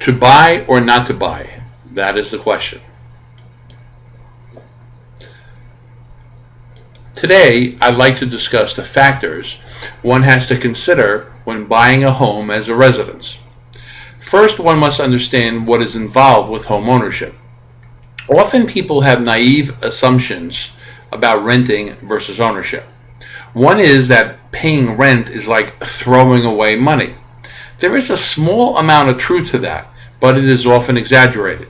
To buy or not to buy? That is the question. Today, I'd like to discuss the factors one has to consider when buying a home as a residence. First, one must understand what is involved with home ownership. Often people have naive assumptions about renting versus ownership. One is that paying rent is like throwing away money. There is a small amount of truth to that, but it is often exaggerated.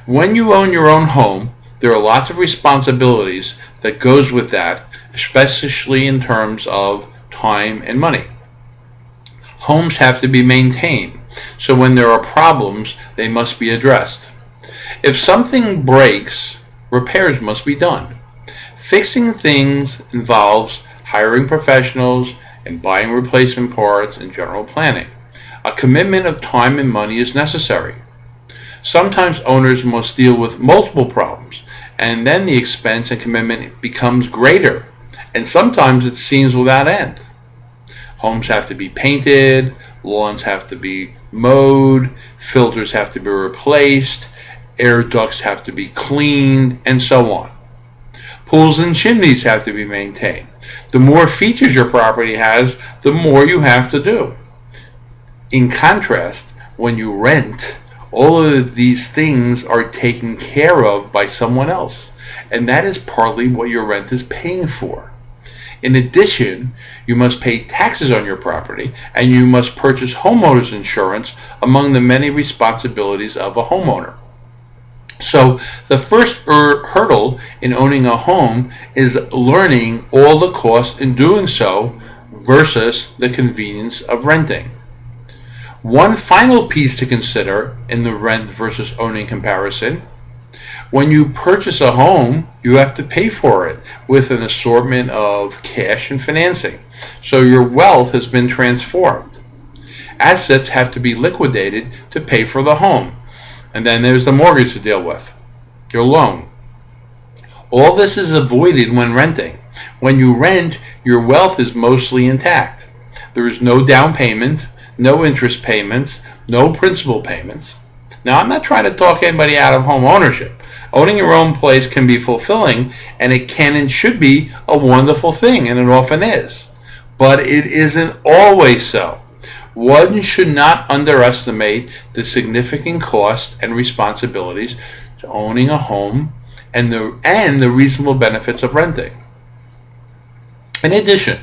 When you own your own home, there are lots of responsibilities that goes with that, especially in terms of time and money. Homes have to be maintained, so when there are problems, they must be addressed. If something breaks, repairs must be done. Fixing things involves hiring professionals and buying replacement parts and general planning. A commitment of time and money is necessary. Sometimes owners must deal with multiple problems, and then the expense and commitment becomes greater, and sometimes it seems without end. Homes have to be painted, lawns have to be mowed, filters have to be replaced, air ducts have to be cleaned, and so on. Pools and chimneys have to be maintained. The more features your property has, the more you have to do. In contrast, when you rent, all of these things are taken care of by someone else, and that is partly what your rent is paying for. In addition, you must pay taxes on your property, and you must purchase homeowners insurance among the many responsibilities of a homeowner. So the first hurdle in owning a home is learning all the costs in doing so versus the convenience of renting. One final piece to consider in the rent versus owning comparison: when you purchase a home, you have to pay for it with an assortment of cash and financing. So your wealth has been transformed. Assets have to be liquidated to pay for the home. And then there's the mortgage to deal with, your loan. All this is avoided when renting. When you rent, your wealth is mostly intact. There is no down payment, no interest payments, no principal payments. Now, I'm not trying to talk anybody out of home ownership. Owning your own place can be fulfilling, and it can and should be a wonderful thing, and it often is. But it isn't always so. One should not underestimate the significant costs and responsibilities to owning a home and the reasonable benefits of renting. In addition,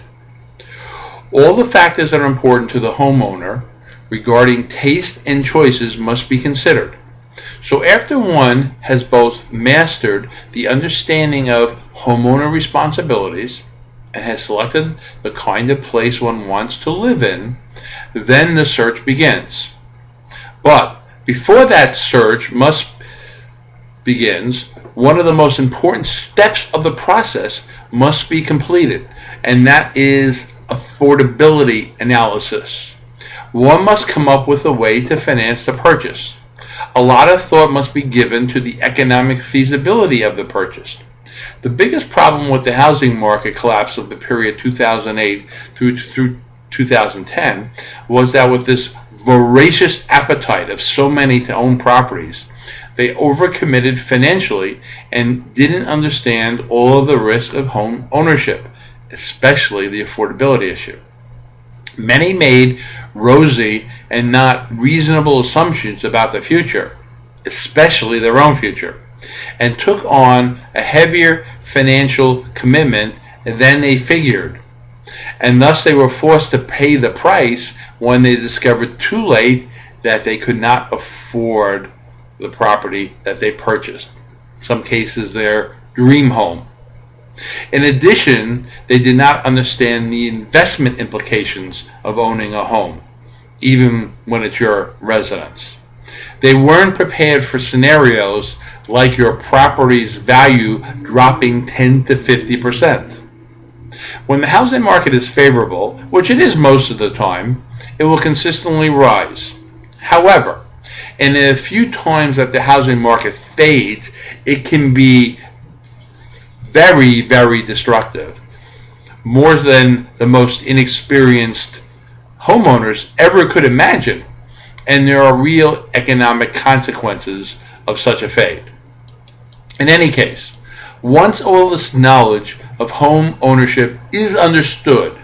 all the factors that are important to the homeowner regarding taste and choices must be considered. So after one has both mastered the understanding of homeowner responsibilities and has selected the kind of place one wants to live in, then the search begins. But before that search begins, one of the most important steps of the process must be completed, and that is affordability analysis. One must come up with a way to finance the purchase. A lot of thought must be given to the economic feasibility of the purchase. The biggest problem with the housing market collapse of the period 2008 through 2010 was that with this voracious appetite of so many to own properties, they overcommitted financially and didn't understand all of the risks of home ownership, especially the affordability issue. Many made rosy and not reasonable assumptions about the future, especially their own future, and took on a heavier financial commitment than they figured. And thus they were forced to pay the price when they discovered too late that they could not afford the property that they purchased. In some cases, their dream home. In addition, they did not understand the investment implications of owning a home, even when it's your residence. They weren't prepared for scenarios like your property's value dropping 10 to 50%. When the housing market is favorable, which it is most of the time, it will consistently rise. However, in a few times that the housing market fades, it can be very, very destructive, more than the most inexperienced homeowners ever could imagine. and there are real economic consequences of such a fate. In any case, once all this knowledge of home ownership is understood,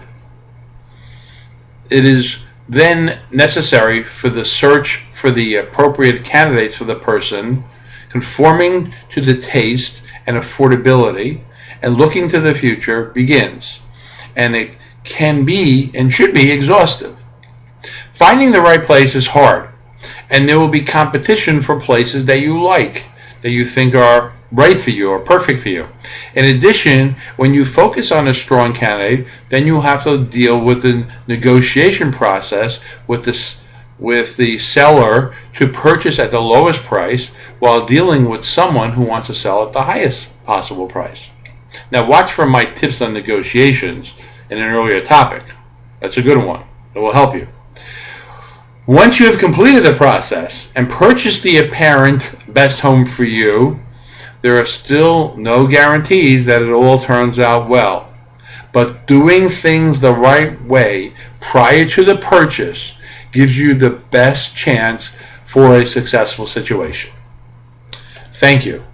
it is then necessary for the search for the appropriate candidates for the person, conforming to the taste and affordability, and looking to the future begins. And it can be and should be exhaustive. Finding the right place is hard, and there will be competition for places that you like, that you think are right for you or perfect for you. In addition, when you focus on a strong candidate, then you have to deal with the negotiation process with the seller to purchase at the lowest price while dealing with someone who wants to sell at the highest possible price. Now watch for my tips on negotiations in an earlier topic. That's a good one. It will help you. Once you have completed the process and purchased the apparent best home for you, there are still no guarantees that it all turns out well. But doing things the right way prior to the purchase gives you the best chance for a successful situation. Thank you.